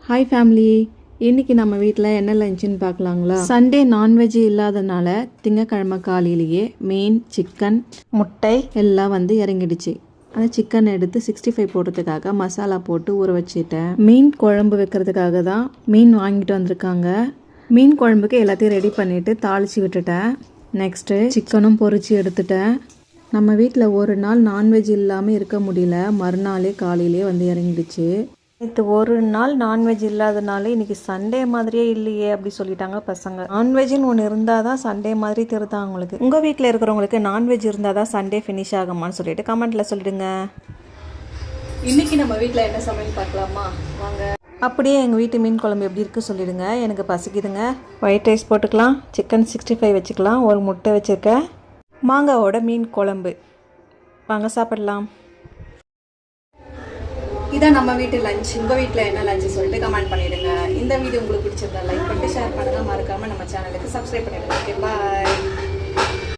Hi family, இன்றைக்கி நம்ம வீட்டில் என்ன லஞ்சுன்னு பார்க்கலாங்களா. சண்டே நான்வெஜ் இல்லாதனால திங்கக்கிழமை காலையிலேயே மீன், சிக்கன், முட்டை எல்லாம் வந்து இறங்கிடுச்சு. அந்த சிக்கன் எடுத்து 65 போடுறதுக்காக மசாலா போட்டு ஊற வச்சுட்டேன். மீன் குழம்பு வைக்கிறதுக்காக தான் மீன் வாங்கிட்டு வந்திருக்காங்க. மீன் குழம்புக்கு எல்லாத்தையும் ரெடி பண்ணிவிட்டு தாளித்து விட்டுட்டேன். நெக்ஸ்ட்டு சிக்கனும் பொரித்து எடுத்துட்டேன். நம்ம வீட்டில் ஒரு நாள் நான்வெஜ் இல்லாமல் இருக்க முடியல. மறுநாளே காலையிலே வந்து இறங்கிடுச்சு. நேற்று ஒரு நாள் நான்வெஜ் இல்லாதனால இன்றைக்கி சண்டே மாதிரியே இல்லையே அப்படி சொல்லிட்டாங்க பசங்க. நான்வெஜ்னு ஒன்று இருந்தால் தான் சண்டே மாதிரி தெரியுதான் அவங்களுக்கு. உங்கள் வீட்டில் இருக்கிறவங்களுக்கு நான்வெஜ் இருந்தால் தான் சண்டே ஃபினிஷ் ஆகுமான்னு சொல்லிட்டு கமெண்ட்டில் சொல்லிடுங்க. இன்றைக்கி நம்ம வீட்டில் என்ன சமையல் பார்க்கலாமா வாங்க. அப்படியே எங்கள் வீட்டு மீன் குழம்பு எப்படி இருக்குது சொல்லிடுங்க. எனக்கு பசிக்குதுங்க. ஒயிட் ரைஸ் போட்டுக்கலாம், சிக்கன் 65 வச்சுக்கலாம், ஒரு முட்டை வச்சுருக்கேன், மாங்காவோட மீன் குழம்பு. வாங்க சாப்பிடலாம். இதான் நம்ம வீட்டு லஞ்ச். உங்கள் வீட்டில் என்ன லஞ்சு சொல்லிட்டு கமெண்ட் பண்ணிவிடுங்க. இந்த வீடியோ உங்களுக்கு பிடிச்சிருந்தா லைக் பண்ணிட்டு ஷேர் பண்ணுங்கள். மறக்காமல் நம்ம சேனலுக்கு சப்ஸ்கிரைப் பண்ணிவிடுங்க. ஓகே, பாய்.